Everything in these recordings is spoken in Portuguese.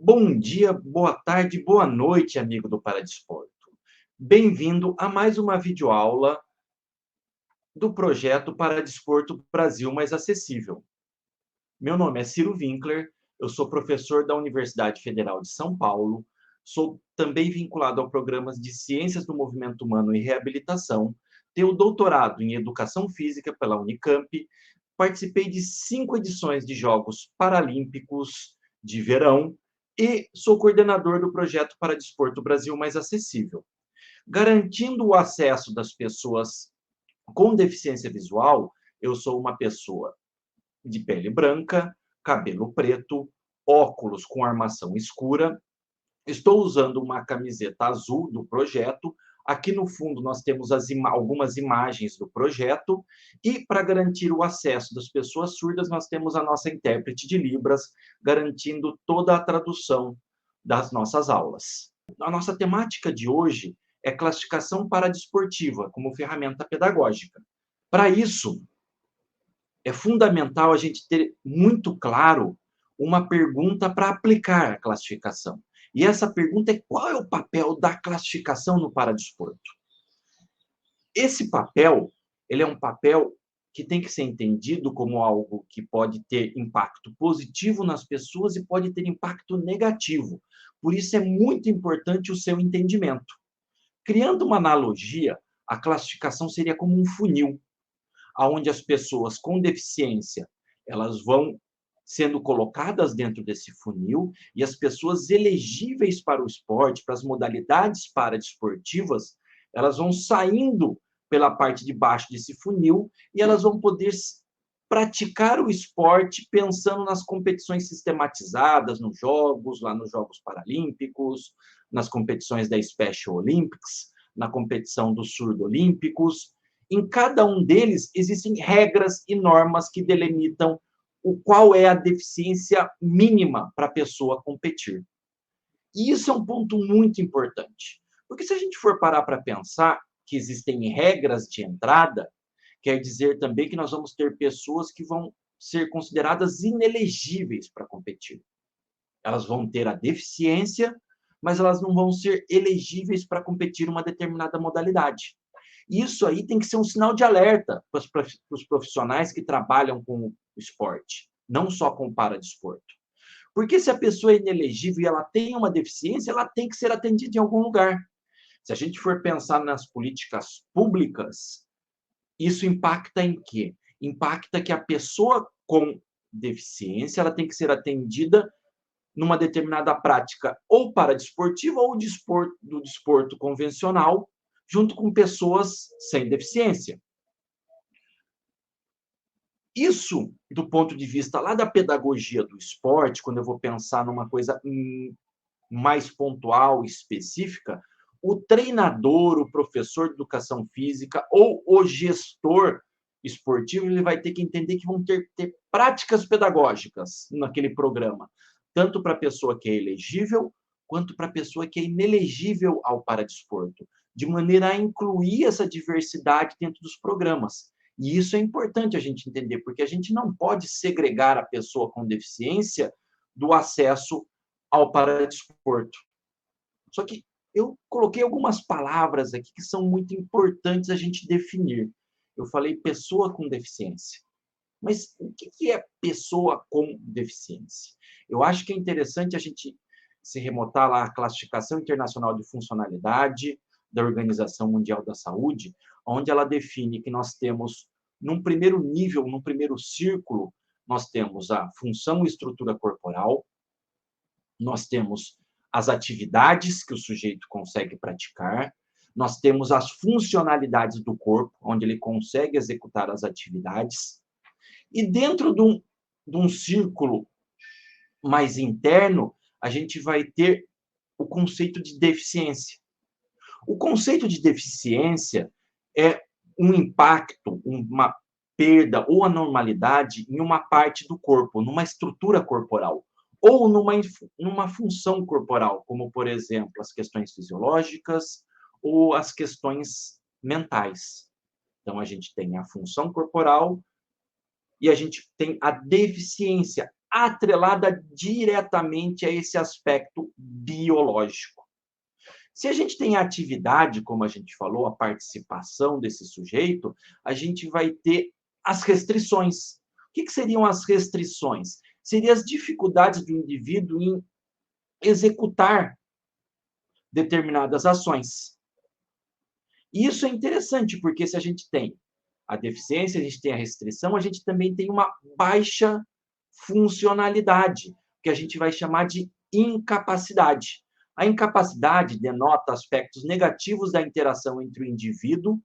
Bom dia, boa tarde, boa noite, amigo do Paradesporto. Bem-vindo a mais uma videoaula do projeto Paradesporto Brasil Mais Acessível. Meu nome é Ciro Winkler, eu sou professor da Universidade Federal de São Paulo, sou também vinculado ao programa de Ciências do Movimento Humano e Reabilitação, tenho doutorado em Educação Física pela Unicamp, participei de 5 edições de Jogos Paralímpicos de Verão e sou coordenador do projeto Paradesporto Brasil Mais Acessível. Garantindo o acesso das pessoas com deficiência visual, eu sou uma pessoa de pele branca, cabelo preto, óculos com armação escura. Estou usando uma camiseta azul do projeto. Aqui no fundo nós temos algumas imagens do projeto e, para garantir o acesso das pessoas surdas, nós temos a nossa intérprete de Libras, garantindo toda a tradução das nossas aulas. A nossa temática de hoje é classificação paradesportiva como ferramenta pedagógica. Para isso, é fundamental a gente ter muito claro uma pergunta para aplicar a classificação. E essa pergunta é: qual é o papel da classificação no paradesporto? Esse papel, ele é um papel que tem que ser entendido como algo que pode ter impacto positivo nas pessoas e pode ter impacto negativo. Por isso é muito importante o seu entendimento. Criando uma analogia, a classificação seria como um funil, onde as pessoas com deficiência elas vão sendo colocadas dentro desse funil e as pessoas elegíveis para o esporte, para as modalidades paradesportivas, elas vão saindo pela parte de baixo desse funil e elas vão poder praticar o esporte pensando nas competições sistematizadas, nos jogos, lá nos Jogos Paralímpicos, nas competições da Special Olympics, na competição dos Surdo-Olímpicos. Em cada um deles existem regras e normas que delimitam qual é a deficiência mínima para a pessoa competir. E isso é um ponto muito importante, porque se a gente for parar para pensar que existem regras de entrada, quer dizer também que nós vamos ter pessoas que vão ser consideradas inelegíveis para competir. Elas vão ter a deficiência, mas elas não vão ser elegíveis para competir em uma determinada modalidade. Isso aí tem que ser um sinal de alerta para os profissionais que trabalham com o esporte, não só com o paradesporto. Porque se a pessoa é inelegível e ela tem uma deficiência, ela tem que ser atendida em algum lugar. Se a gente for pensar nas políticas públicas, isso impacta em quê? Impacta que a pessoa com deficiência ela tem que ser atendida numa determinada prática ou paradesportiva ou do desporto convencional, junto com pessoas sem deficiência. Isso, do ponto de vista lá da pedagogia do esporte, quando eu vou pensar numa coisa mais pontual, específica, o treinador, o professor de educação física ou o gestor esportivo, ele vai ter que entender que vão ter práticas pedagógicas naquele programa, tanto para a pessoa que é elegível, quanto para a pessoa que é inelegível ao paradesporto, de maneira a incluir essa diversidade dentro dos programas. E isso é importante a gente entender, porque a gente não pode segregar a pessoa com deficiência do acesso ao paradesporto. Só que eu coloquei algumas palavras aqui que são muito importantes a gente definir. Eu falei pessoa com deficiência. Mas o que é pessoa com deficiência? Eu acho que é interessante a gente se remontar lá à Classificação Internacional de Funcionalidade da Organização Mundial da Saúde, onde ela define que nós temos, num primeiro nível, num primeiro círculo, nós temos a função e estrutura corporal, nós temos as atividades que o sujeito consegue praticar, nós temos as funcionalidades do corpo, onde ele consegue executar as atividades, e dentro de um círculo mais interno, a gente vai ter o conceito de deficiência. O conceito de deficiência é um impacto, uma perda ou anormalidade em uma parte do corpo, numa estrutura corporal, ou numa função corporal, como, por exemplo, as questões fisiológicas ou as questões mentais. Então, a gente tem a função corporal e a gente tem a deficiência, atrelada diretamente a esse aspecto biológico. Se a gente tem a atividade, como a gente falou, a participação desse sujeito, a gente vai ter as restrições. O que seriam as restrições? Seriam as dificuldades do indivíduo em executar determinadas ações. E isso é interessante, porque se a gente tem a deficiência, a gente tem a restrição, a gente também tem uma baixa funcionalidade, que a gente vai chamar de incapacidade. A incapacidade denota aspectos negativos da interação entre o indivíduo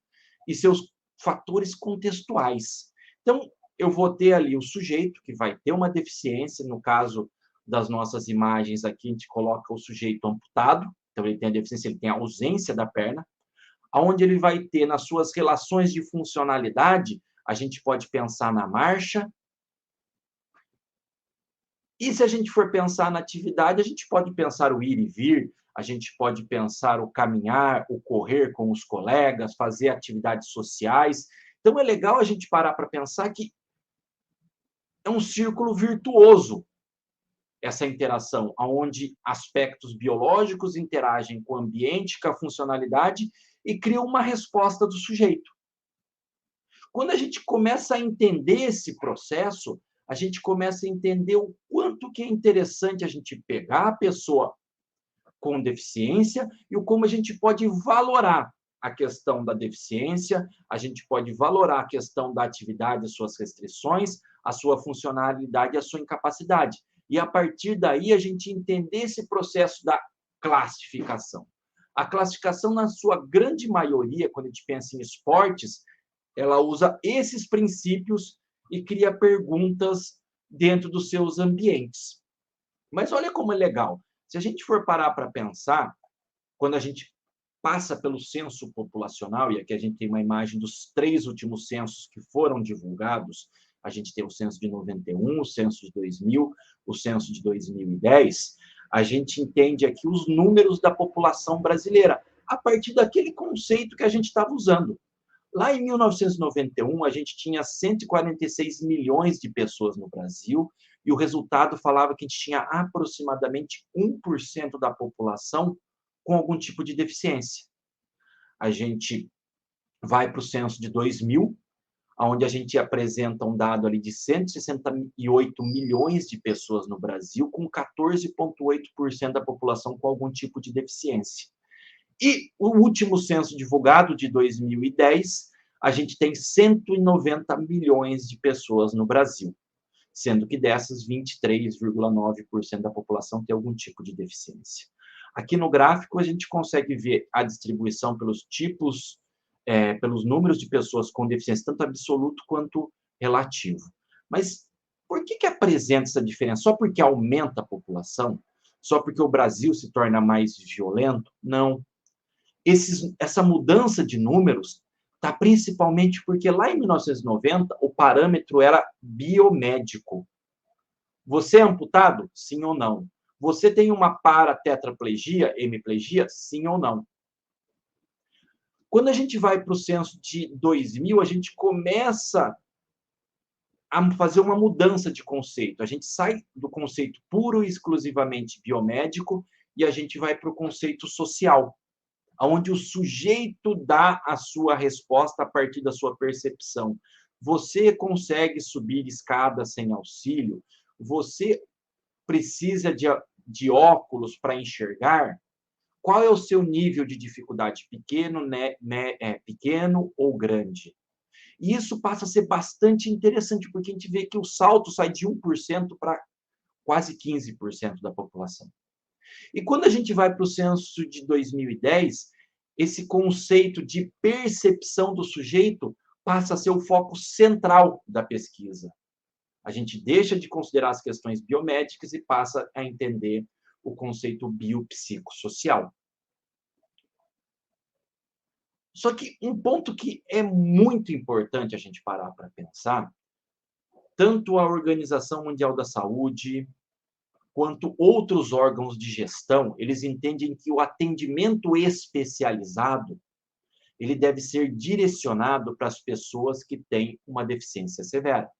e seus fatores contextuais. Então, eu vou ter ali o sujeito que vai ter uma deficiência, no caso das nossas imagens aqui, a gente coloca o sujeito amputado, então ele tem a deficiência, ele tem a ausência da perna, onde ele vai ter nas suas relações de funcionalidade, a gente pode pensar na marcha. E se a gente for pensar na atividade, a gente pode pensar o ir e vir, a gente pode pensar o caminhar, o correr com os colegas, fazer atividades sociais. Então é legal a gente parar para pensar que é um círculo virtuoso essa interação, onde aspectos biológicos interagem com o ambiente, com a funcionalidade e criam uma resposta do sujeito. Quando a gente começa a entender esse processo, a gente começa a entender o quanto que é interessante a gente pegar a pessoa com deficiência e o como a gente pode valorar a questão da deficiência, a gente pode valorar a questão da atividade, as suas restrições, a sua funcionalidade e a sua incapacidade. E, a partir daí, a gente entender esse processo da classificação. A classificação, na sua grande maioria, quando a gente pensa em esportes, ela usa esses princípios e cria perguntas dentro dos seus ambientes. Mas olha como é legal. Se a gente for parar para pensar, quando a gente passa pelo censo populacional, e aqui a gente tem uma imagem dos 3 últimos censos que foram divulgados, a gente tem o censo de 91, o censo de 2000, o censo de 2010, a gente entende aqui os números da população brasileira, a partir daquele conceito que a gente estava usando. Lá em 1991, a gente tinha 146 milhões de pessoas no Brasil, e o resultado falava que a gente tinha aproximadamente 1% da população com algum tipo de deficiência. A gente vai para o censo de 2000, onde a gente apresenta um dado ali de 168 milhões de pessoas no Brasil, com 14,8% da população com algum tipo de deficiência. E o último censo divulgado, de 2010, a gente tem 190 milhões de pessoas no Brasil, sendo que dessas, 23,9% da população tem algum tipo de deficiência. Aqui no gráfico, a gente consegue ver a distribuição pelos tipos, pelos números de pessoas com deficiência, tanto absoluto quanto relativo. Mas por que apresenta essa diferença? Só porque aumenta a população? Só porque o Brasil se torna mais violento? Não. Essa mudança de números está principalmente porque lá em 1990 o parâmetro era biomédico. Você é amputado? Sim ou não? Você tem uma paratetraplegia, hemiplegia? Sim ou não? Quando a gente vai para o censo de 2000, a gente começa a fazer uma mudança de conceito. A gente sai do conceito puro e exclusivamente biomédico e a gente vai para o conceito social, onde o sujeito dá a sua resposta a partir da sua percepção. Você consegue subir escada sem auxílio? Você precisa de óculos para enxergar? Qual é o seu nível de dificuldade? Pequeno, pequeno ou grande? E isso passa a ser bastante interessante, porque a gente vê que o salto sai de 1% para quase 15% da população. E quando a gente vai para o censo de 2010, esse conceito de percepção do sujeito passa a ser o foco central da pesquisa. A gente deixa de considerar as questões biomédicas e passa a entender o conceito biopsicossocial. Só que um ponto que é muito importante a gente parar para pensar, tanto a Organização Mundial da Saúde, quanto outros órgãos de gestão, eles entendem que o atendimento especializado, ele deve ser direcionado para as pessoas que têm uma deficiência severa.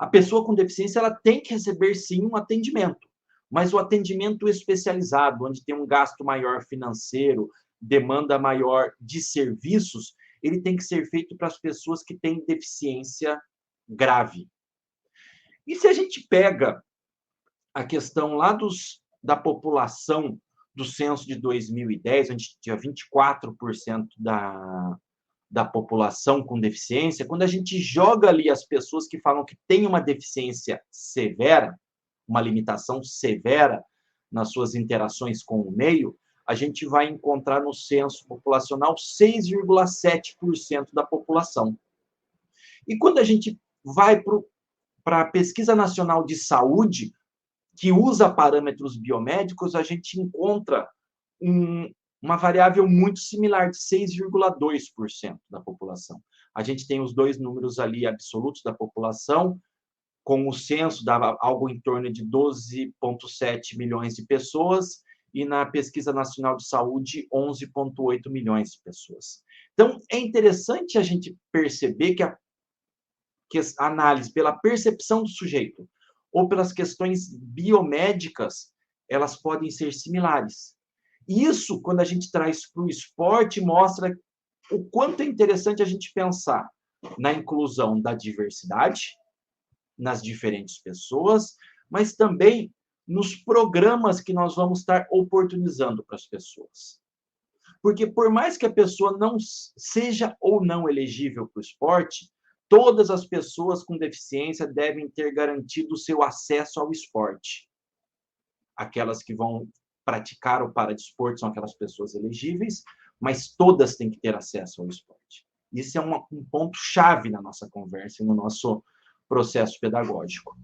A pessoa com deficiência ela tem que receber, sim, um atendimento, mas o atendimento especializado, onde tem um gasto maior financeiro, demanda maior de serviços, ele tem que ser feito para as pessoas que têm deficiência grave. E se a gente pega a questão lá da população do censo de 2010, onde tinha 24% da população com deficiência, quando a gente joga ali as pessoas que falam que têm uma deficiência severa, uma limitação severa nas suas interações com o meio, a gente vai encontrar no censo populacional 6,7% da população. E quando a gente vai para a Pesquisa Nacional de Saúde, que usa parâmetros biomédicos, a gente encontra uma variável muito similar, de 6,2% da população. A gente tem os dois números ali absolutos da população, com o censo dava algo em torno de 12,7 milhões de pessoas, e na Pesquisa Nacional de Saúde, 11,8 milhões de pessoas. Então, é interessante a gente perceber que a análise pela percepção do sujeito ou pelas questões biomédicas, elas podem ser similares. E isso, quando a gente traz para o esporte, mostra o quanto é interessante a gente pensar na inclusão da diversidade, nas diferentes pessoas, mas também nos programas que nós vamos estar oportunizando para as pessoas. Porque por mais que a pessoa não seja ou não elegível para o esporte, todas as pessoas com deficiência devem ter garantido o seu acesso ao esporte. Aquelas que vão praticar o paradesporto são aquelas pessoas elegíveis, mas todas têm que ter acesso ao esporte. Isso é um ponto-chave na nossa conversa e no nosso processo pedagógico.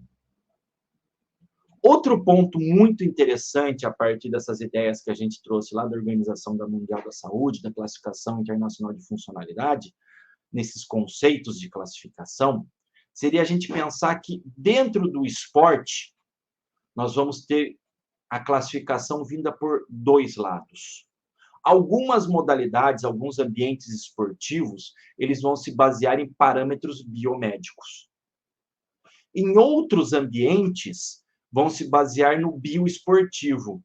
Outro ponto muito interessante, a partir dessas ideias que a gente trouxe lá da Organização Mundial da Saúde, da Classificação Internacional de Funcionalidade, nesses conceitos de classificação, seria a gente pensar que dentro do esporte, nós vamos ter a classificação vinda por dois lados. Algumas modalidades, alguns ambientes esportivos, eles vão se basear em parâmetros biomédicos. Em outros ambientes, vão se basear no bioesportivo.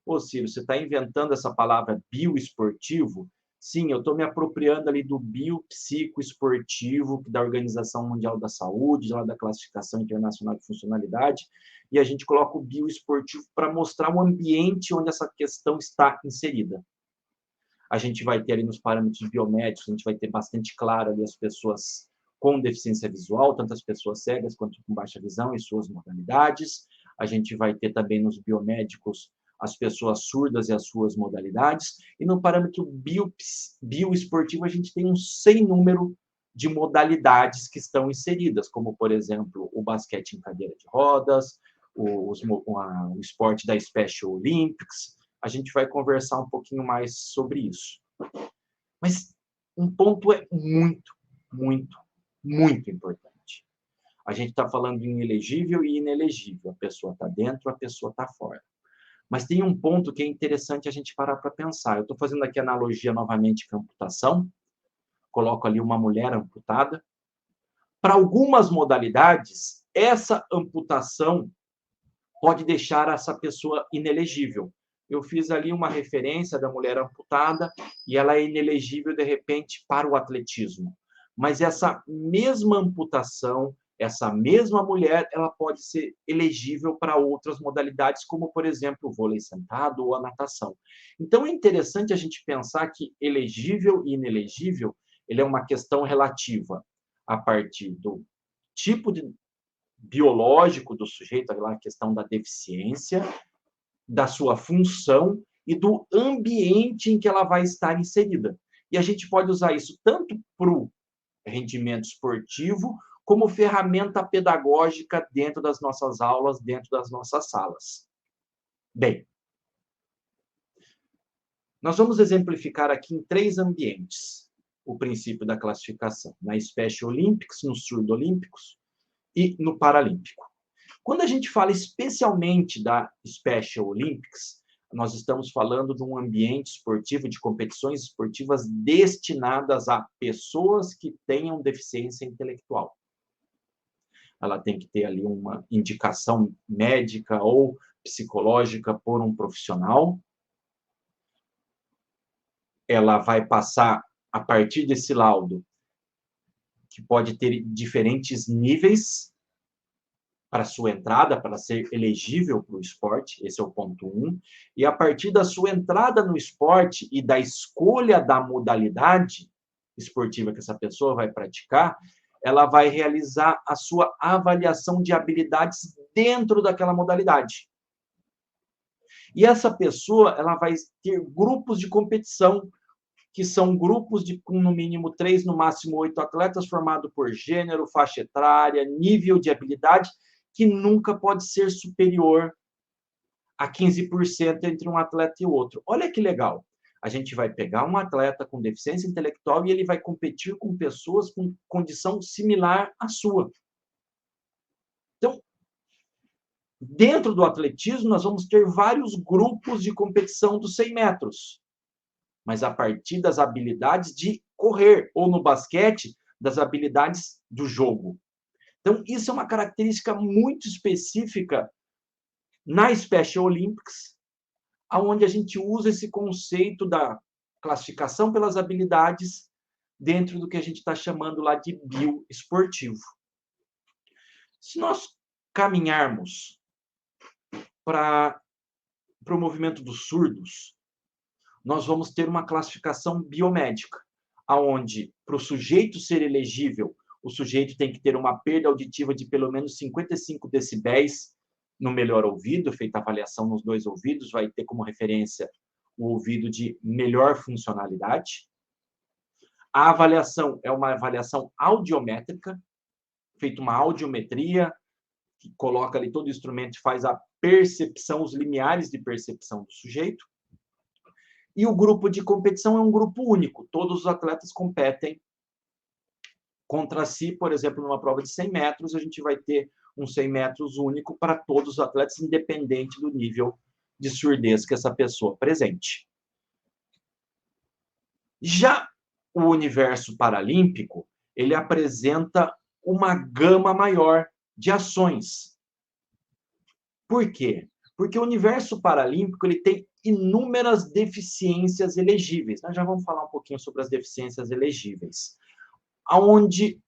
Ô, Ciro, você está inventando essa palavra bioesportivo? Sim, eu estou me apropriando ali do biopsicoesportivo da Organização Mundial da Saúde, lá da Classificação Internacional de Funcionalidade, e a gente coloca o bioesportivo para mostrar o ambiente onde essa questão está inserida. A gente vai ter ali nos parâmetros biomédicos, a gente vai ter bastante claro ali as pessoas com deficiência visual, tanto as pessoas cegas quanto com baixa visão e suas modalidades. A gente vai ter também nos biomédicos as pessoas surdas e as suas modalidades. E no parâmetro bioesportivo, a gente tem um sem número de modalidades que estão inseridas, como, por exemplo, o basquete em cadeira de rodas, o esporte da Special Olympics. A gente vai conversar um pouquinho mais sobre isso. Mas um ponto é muito, muito, muito importante. A gente está falando em elegível e inelegível. A pessoa está dentro, a pessoa está fora. Mas tem um ponto que é interessante a gente parar para pensar. Eu estou fazendo aqui analogia novamente com a amputação. Coloco ali uma mulher amputada. Para algumas modalidades, essa amputação pode deixar essa pessoa inelegível. Eu fiz ali uma referência da mulher amputada e ela é inelegível, de repente, para o atletismo. Mas essa mesma amputação, essa mesma mulher, ela pode ser elegível para outras modalidades, como, por exemplo, o vôlei sentado ou a natação. Então, é interessante a gente pensar que elegível e inelegível, ele é uma questão relativa a partir do tipo biológico do sujeito, a questão da deficiência, da sua função e do ambiente em que ela vai estar inserida. E a gente pode usar isso tanto para o rendimento esportivo, como ferramenta pedagógica dentro das nossas aulas, dentro das nossas salas. Bem, nós vamos exemplificar aqui em 3 ambientes o princípio da classificação: na Special Olympics, nos Surdo Olímpicos e no Paralímpico. Quando a gente fala especialmente da Special Olympics, nós estamos falando de um ambiente esportivo, de competições esportivas destinadas a pessoas que tenham deficiência intelectual. ela tem que ter ali uma indicação médica ou psicológica por um profissional. Ela vai passar, a partir desse laudo, que pode ter diferentes níveis para sua entrada, para ser elegível para o esporte, esse é o ponto 1. E a partir da sua entrada no esporte e da escolha da modalidade esportiva que essa pessoa vai praticar, ela vai realizar a sua avaliação de habilidades dentro daquela modalidade. E essa pessoa, ela vai ter grupos de competição, que são grupos de, com no mínimo 3, no máximo 8 atletas, formado por gênero, faixa etária, nível de habilidade, que nunca pode ser superior a 15% entre um atleta e outro. Olha que legal. A gente vai pegar um atleta com deficiência intelectual e ele vai competir com pessoas com condição similar à sua. Então, dentro do atletismo, nós vamos ter vários grupos de competição dos 100 metros, mas a partir das habilidades de correr, ou no basquete, das habilidades do jogo. Então, isso é uma característica muito específica na Special Olympics, onde a gente usa esse conceito da classificação pelas habilidades dentro do que a gente está chamando lá de bioesportivo. Se nós caminharmos para o movimento dos surdos, nós vamos ter uma classificação biomédica, onde, para o sujeito ser elegível, o sujeito tem que ter uma perda auditiva de pelo menos 55 decibéis no melhor ouvido, feita a avaliação nos 2 ouvidos, vai ter como referência o ouvido de melhor funcionalidade. A avaliação é uma avaliação audiométrica, feita uma audiometria, que coloca ali todo o instrumento e faz a percepção, os limiares de percepção do sujeito. E o grupo de competição é um grupo único, todos os atletas competem contra si, por exemplo, numa prova de 100 metros, a gente vai ter um 100 metros único para todos os atletas, independente do nível de surdez que essa pessoa apresente. Já o universo paralímpico, ele apresenta uma gama maior de ações. Por quê? Porque o universo paralímpico ele tem inúmeras deficiências elegíveis. Nós já vamos falar um pouquinho sobre as deficiências elegíveis, onde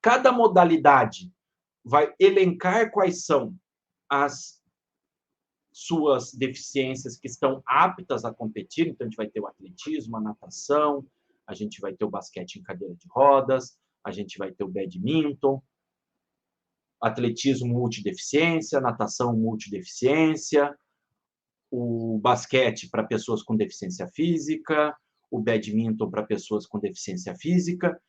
cada modalidade vai elencar quais são as suas deficiências que estão aptas a competir. Então, a gente vai ter o atletismo, a natação, a gente vai ter o basquete em cadeira de rodas, a gente vai ter o badminton, atletismo multideficiência, natação multideficiência, o basquete para pessoas com deficiência física, o badminton para pessoas com deficiência física.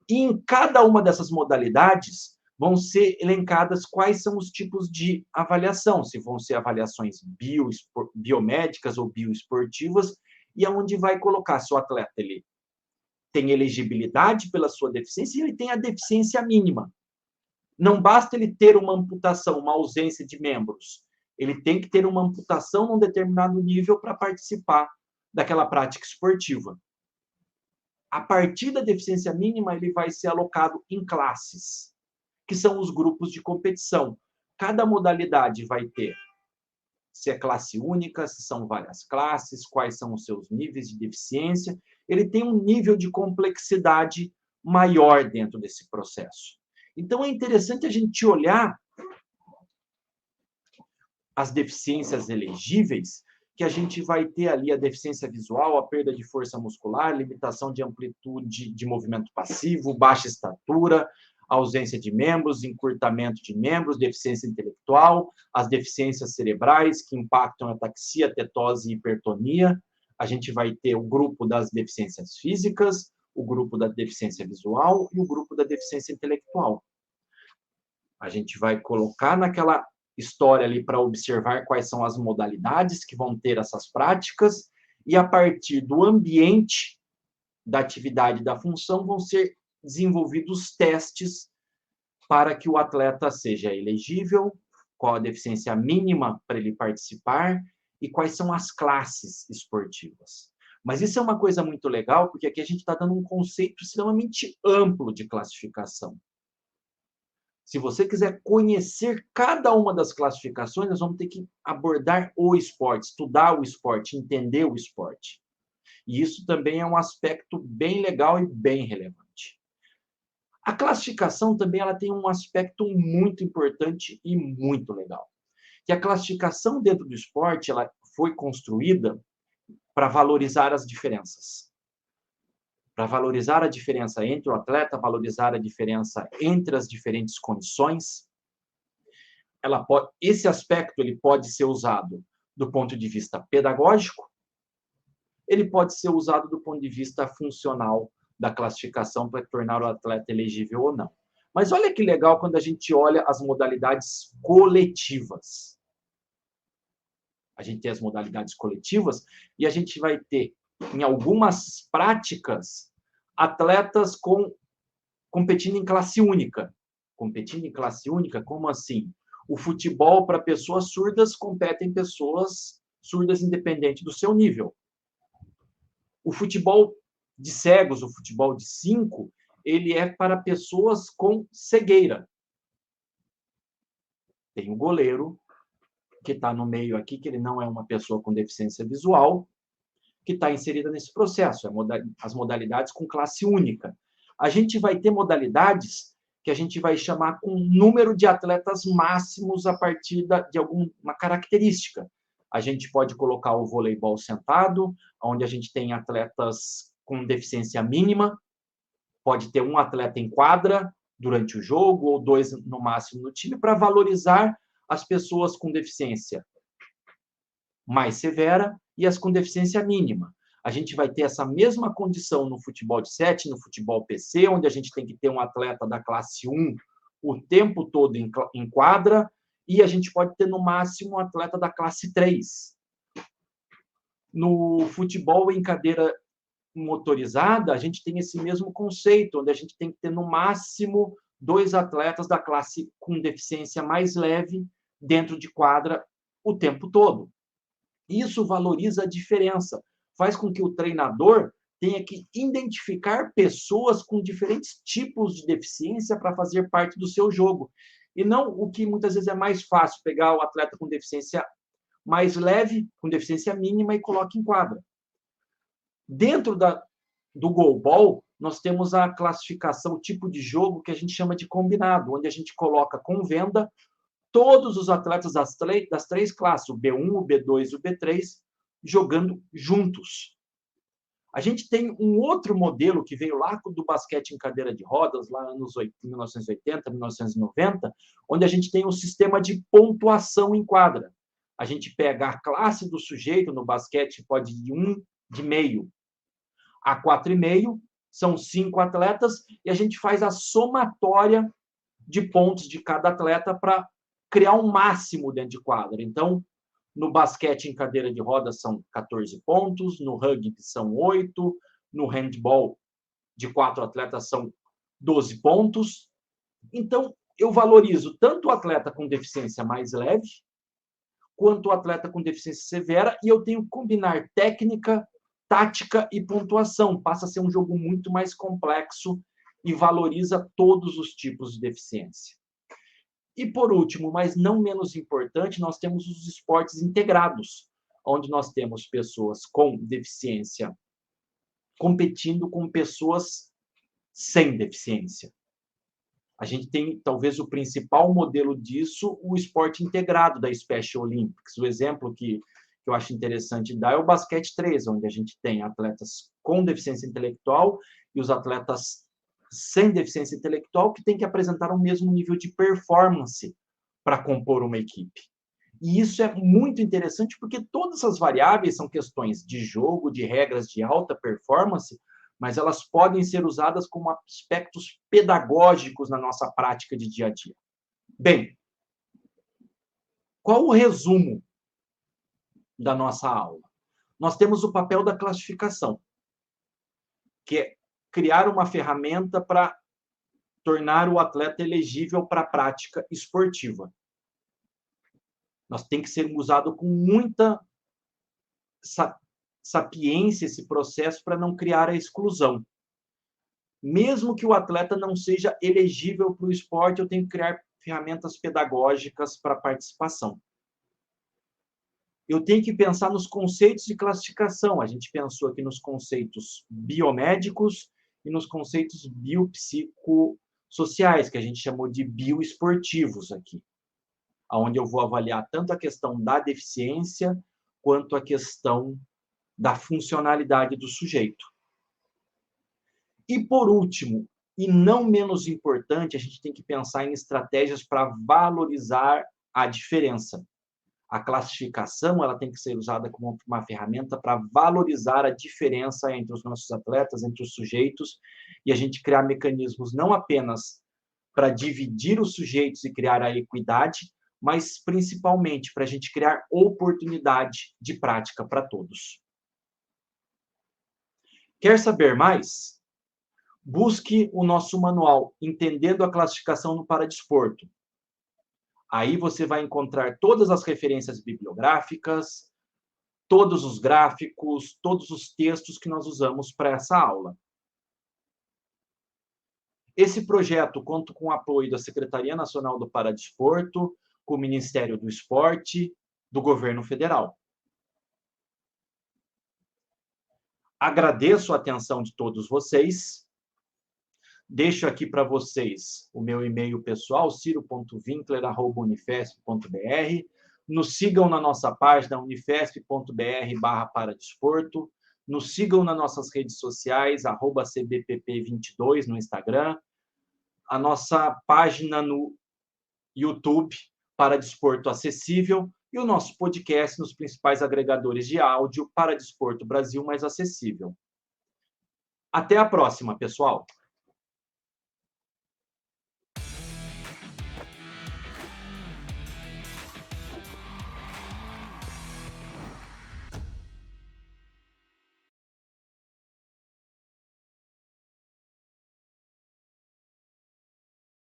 E em cada uma dessas modalidades vão ser elencadas quais são os tipos de avaliação, se vão ser avaliações biomédicas ou bioesportivas, e aonde vai colocar se o atleta ele tem elegibilidade pela sua deficiência e ele tem a deficiência mínima. Não basta ele ter uma amputação, uma ausência de membros. Ele tem que ter uma amputação num determinado nível para participar daquela prática esportiva. A partir da deficiência mínima, ele vai ser alocado em classes, que são os grupos de competição. Cada modalidade vai ter se é classe única, se são várias classes, quais são os seus níveis de deficiência. Ele tem um nível de complexidade maior dentro desse processo. Então, é interessante a gente olhar as deficiências elegíveis, que a gente vai ter ali a deficiência visual, a perda de força muscular, limitação de amplitude de movimento passivo, baixa estatura, ausência de membros, encurtamento de membros, deficiência intelectual, as deficiências cerebrais que impactam a ataxia, tetose e hipertonia. A gente vai ter o grupo das deficiências físicas, o grupo da deficiência visual e o grupo da deficiência intelectual. A gente vai colocar naquela história ali para observar quais são as modalidades que vão ter essas práticas e, a partir do ambiente da atividade da função, vão ser desenvolvidos testes para que o atleta seja elegível, qual a deficiência mínima para ele participar e quais são as classes esportivas. Mas isso é uma coisa muito legal, porque aqui a gente está dando um conceito extremamente amplo de classificação. Se você quiser conhecer cada uma das classificações, nós vamos ter que abordar o esporte, estudar o esporte, entender o esporte. E isso também é um aspecto bem legal e bem relevante. A classificação também ela tem um aspecto muito importante e muito legal, que a classificação dentro do esporte ela foi construída para valorizar as diferenças. Para valorizar a diferença entre o atleta, valorizar a diferença entre as diferentes condições. Esse aspecto ele pode ser usado do ponto de vista pedagógico, ele pode ser usado do ponto de vista funcional da classificação para tornar o atleta elegível ou não. Mas olha que legal quando a gente olha as modalidades coletivas. A gente tem as modalidades coletivas e a gente vai ter, em algumas práticas, atletas competindo em classe única. Competindo em classe única, como assim? O futebol para pessoas surdas competem pessoas surdas independente do seu nível. O futebol de cegos, o futebol de 5, ele é para pessoas com cegueira. Tem o goleiro, que está no meio aqui, que ele não é uma pessoa com deficiência visual, que está inserida nesse processo, as modalidades com classe única. A gente vai ter modalidades que a gente vai chamar com número de atletas máximos a partir de alguma característica. A gente pode colocar o voleibol sentado, onde a gente tem atletas com deficiência mínima, pode ter um atleta em quadra durante o jogo, ou 2 no máximo no time, para valorizar as pessoas com deficiência mais severa e as com deficiência mínima. A gente vai ter essa mesma condição no futebol de 7, no futebol PC, onde a gente tem que ter um atleta da classe 1 o tempo todo em quadra, e a gente pode ter, no máximo, um atleta da classe 3. No futebol em cadeira motorizada, a gente tem esse mesmo conceito, onde a gente tem que ter, no máximo, 2 atletas da classe com deficiência mais leve dentro de quadra o tempo todo. Isso valoriza a diferença, faz com que o treinador tenha que identificar pessoas com diferentes tipos de deficiência para fazer parte do seu jogo. E não o que muitas vezes é mais fácil, pegar o atleta com deficiência mais leve, com deficiência mínima, e coloca em quadra. Dentro do goalball, nós temos a classificação, o tipo de jogo que a gente chama de combinado, onde a gente coloca com venda todos os atletas das 3 classes, o B1, o B2 e o B3, jogando juntos. A gente tem um outro modelo que veio lá do basquete em cadeira de rodas, lá nos 1980, 1990, onde a gente tem um sistema de pontuação em quadra. A gente pega a classe do sujeito, no basquete pode ir de meio a 4,5, são 5 atletas, e a gente faz a somatória de pontos de cada atleta para criar um máximo dentro de quadra. Então, no basquete em cadeira de rodas são 14 pontos, no rugby são 8, no handball de 4 atletas são 12 pontos. Então, eu valorizo tanto o atleta com deficiência mais leve, quanto o atleta com deficiência severa, e eu tenho que combinar técnica, tática e pontuação. Passa a ser um jogo muito mais complexo e valoriza todos os tipos de deficiência. E, por último, mas não menos importante, nós temos os esportes integrados, onde nós temos pessoas com deficiência competindo com pessoas sem deficiência. A gente tem, talvez, o principal modelo disso, o esporte integrado da Special Olympics. O exemplo que eu acho interessante dar é o basquete 3, onde a gente tem atletas com deficiência intelectual e os atletas sem deficiência intelectual que têm que apresentar o mesmo nível de performance para compor uma equipe. E isso é muito interessante porque todas essas variáveis são questões de jogo, de regras de alta performance, mas elas podem ser usadas como aspectos pedagógicos na nossa prática de dia a dia. Bem, qual o resumo da nossa aula? Nós temos o papel da classificação, que é criar uma ferramenta para tornar o atleta elegível para a prática esportiva. Nós tem que ser usado com muita sapiência esse processo para não criar a exclusão. Mesmo que o atleta não seja elegível para o esporte, eu tenho que criar ferramentas pedagógicas para participação. Eu tenho que pensar nos conceitos de classificação. A gente pensou aqui nos conceitos biomédicos e nos conceitos biopsicossociais, que a gente chamou de bioesportivos aqui, onde eu vou avaliar tanto a questão da deficiência quanto a questão da funcionalidade do sujeito. E, por último, e não menos importante, a gente tem que pensar em estratégias para valorizar a diferença. A classificação ela tem que ser usada como uma ferramenta para valorizar a diferença entre os nossos atletas, entre os sujeitos, e a gente criar mecanismos não apenas para dividir os sujeitos e criar a equidade, mas principalmente para a gente criar oportunidade de prática para todos. Quer saber mais? Busque o nosso manual Entendendo a Classificação no Paradesporto. Aí você vai encontrar todas as referências bibliográficas, todos os gráficos, todos os textos que nós usamos para essa aula. Esse projeto conta com o apoio da Secretaria Nacional do Paradesporto, com o Ministério do Esporte, do Governo Federal. Agradeço a atenção de todos vocês. Deixo aqui para vocês o meu e-mail pessoal, ciro.winkler@unifesp.br. Nos sigam na nossa página unifesp.br/paradesporto. Nos sigam nas nossas redes sociais, @cbpp22 no Instagram. A nossa página no YouTube, Paradesporto Acessível. E o nosso podcast nos principais agregadores de áudio, Paradesporto Brasil Mais Acessível. Até a próxima, pessoal!